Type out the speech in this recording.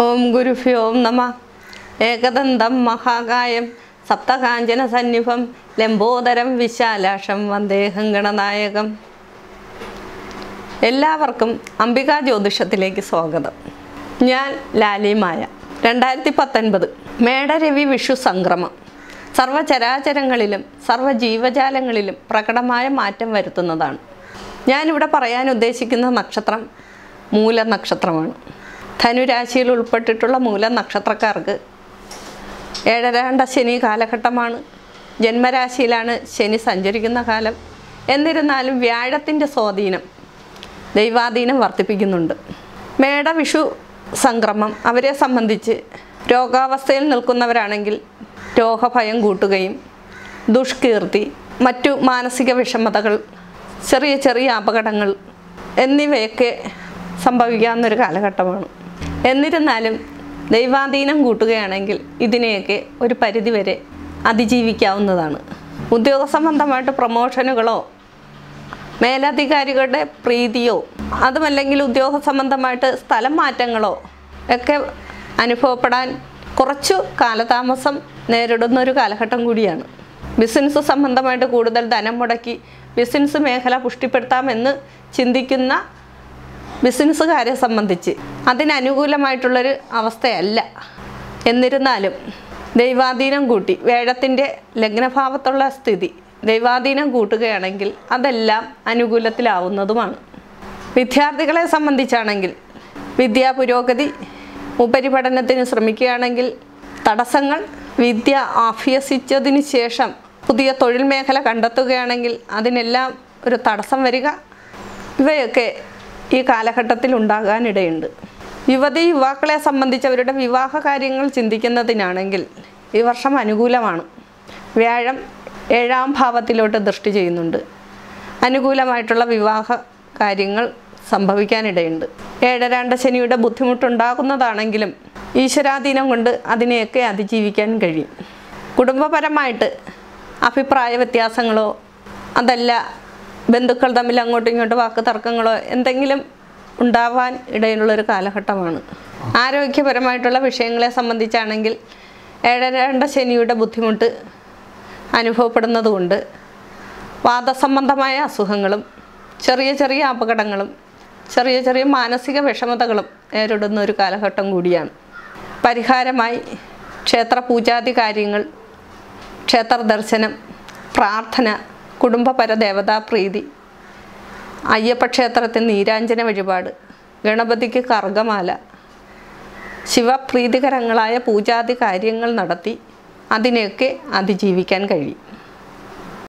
ഓം ഗുരുഭ്യോ നമഃ. ഏകദന്തം മഹാകായം സപ്തകാഞ്ചന സന്നിഭം ലംബോദരം വിശാലാക്ഷം വന്ദേഹം ഗണനായകം. എല്ലാവർക്കും അംബികാ ജ്യോതിഷത്തിലേക്ക് സ്വാഗതം. ഞാൻ ലാലിമായ. 2019 മേടരവി വിഷു സംക്രമം സർവചരാചരങ്ങളിലും സർവജീവജാലങ്ങളിലും പ്രകടമായ മാറ്റം വരുത്തുന്നതാണ്. ഞാനിവിടെ പറയാൻ ഉദ്ദേശിക്കുന്ന നക്ഷത്രം മൂല നക്ഷത്രമാണ്. ധനുരാശിയിൽ ഉൾപ്പെട്ടിട്ടുള്ള മൂല നക്ഷത്രക്കാർക്ക് ഏഴരാണ്ട ശനി കാലഘട്ടമാണ്. ജന്മരാശിയിലാണ് ശനി സഞ്ചരിക്കുന്ന കാലം. എന്നിരുന്നാലും വ്യാഴത്തിൻ്റെ സ്വാധീനം ദൈവാധീനം വർദ്ധിപ്പിക്കുന്നുണ്ട്. മേടവിഷു സംക്രമം അവരെ സംബന്ധിച്ച് രോഗാവസ്ഥയിൽ നിൽക്കുന്നവരാണെങ്കിൽ രോഗഭയം കൂട്ടുകയും ദുഷ്കീർത്തി, മറ്റു മാനസിക വിഷമതകൾ, ചെറിയ ചെറിയ അപകടങ്ങൾ എന്നിവയൊക്കെ സംഭവിക്കാവുന്നൊരു കാലഘട്ടമാണ്. എന്നിരുന്നാലും ദൈവാധീനം കൂട്ടുകയാണെങ്കിൽ ഇതിനെയൊക്കെ ഒരു പരിധിവരെ അതിജീവിക്കാവുന്നതാണ്. ഉദ്യോഗ സംബന്ധമായിട്ട് പ്രൊമോഷനുകളോ മേലധികാരികളുടെ പ്രീതിയോ അതുമല്ലെങ്കിൽ ഉദ്യോഗ സംബന്ധമായിട്ട് സ്ഥലം മാറ്റങ്ങളോ ഒക്കെ അനുഭവപ്പെടാൻ കുറച്ചു കാലതാമസം നേരിടുന്ന ഒരു കാലഘട്ടം കൂടിയാണ്. ബിസിനസ് സംബന്ധമായിട്ട് കൂടുതൽ ധനം മുടക്കി ബിസിനസ് മേഖല പുഷ്ടിപ്പെടുത്താമെന്ന് ചിന്തിക്കുന്ന ബിസിനസ്സുകാരെ സംബന്ധിച്ച് അതിനനുകൂലമായിട്ടുള്ളൊരു അവസ്ഥയല്ല. എന്നിരുന്നാലും ദൈവാധീനം കൂട്ടി വേഴത്തിൻ്റെ ലഗ്നഭാവത്തുള്ള സ്ഥിതി ദൈവാധീനം കൂട്ടുകയാണെങ്കിൽ അതെല്ലാം അനുകൂലത്തിലാവുന്നതുമാണ്. വിദ്യാർത്ഥികളെ സംബന്ധിച്ചാണെങ്കിൽ വിദ്യാ പുരോഗതി, ഉപരിപഠനത്തിന് ശ്രമിക്കുകയാണെങ്കിൽ തടസ്സങ്ങൾ, വിദ്യ അഭ്യസിച്ചതിന് ശേഷം പുതിയ തൊഴിൽ മേഖല കണ്ടെത്തുകയാണെങ്കിൽ അതിനെല്ലാം ഒരു തടസ്സം വരിക, ഇവയൊക്കെ ഈ കാലഘട്ടത്തിൽ ഉണ്ടാകാനിടയുണ്ട്. യുവതിയുവാക്കളെ സംബന്ധിച്ച് അവരുടെ വിവാഹ കാര്യങ്ങൾ ചിന്തിക്കുന്നതിനാണെങ്കിൽ ഈ വർഷം അനുകൂലമാണ്. വ്യാഴം 7ാം ഭാവത്തിലോട്ട് ദൃഷ്ടി ചെയ്യുന്നുണ്ട്. അനുകൂലമായിട്ടുള്ള വിവാഹ കാര്യങ്ങൾ സംഭവിക്കാനിടയുണ്ട്. ഏഴരാണ്ട ശനിയുടെ ബുദ്ധിമുട്ടുണ്ടാകുന്നതാണെങ്കിലും ഈശ്വരാധീനം കൊണ്ട് അതിനെയൊക്കെ അതിജീവിക്കാൻ കഴിയും. കുടുംബപരമായിട്ട് അഭിപ്രായ വ്യത്യാസങ്ങളോ അതല്ല ബന്ധുക്കൾ തമ്മിൽ അങ്ങോട്ടും ഇങ്ങോട്ടും വാക്ക് തർക്കങ്ങളോ എന്തെങ്കിലും ഉണ്ടാവാൻ ഇടയിലുള്ളൊരു കാലഘട്ടമാണ്. ആരോഗ്യപരമായിട്ടുള്ള വിഷയങ്ങളെ സംബന്ധിച്ചാണെങ്കിൽ ഏഴരാണ്ട ശനിയുടെ ബുദ്ധിമുട്ട് അനുഭവപ്പെടുന്നതുകൊണ്ട് വാദസംബന്ധമായ അസുഖങ്ങളും ചെറിയ ചെറിയ അപകടങ്ങളും ചെറിയ ചെറിയ മാനസിക വിഷമതകളും നേരിടുന്ന ഒരു കാലഘട്ടം കൂടിയാണ്. പരിഹാരമായി ക്ഷേത്ര പൂജാതി കാര്യങ്ങൾ, ക്ഷേത്ര ദർശനം, പ്രാർത്ഥന, കുടുംബപര ദേവതാപ്രീതി, അയ്യപ്പക്ഷേത്രത്തിൽ നീരാഞ്ജന വഴിപാട്, ഗണപതിക്ക് കർഗമാല, ശിവപ്രീതികരങ്ങളായ പൂജാതി കാര്യങ്ങൾ നടത്തി അതിനെയൊക്കെ അതിജീവിക്കാൻ കഴിയും.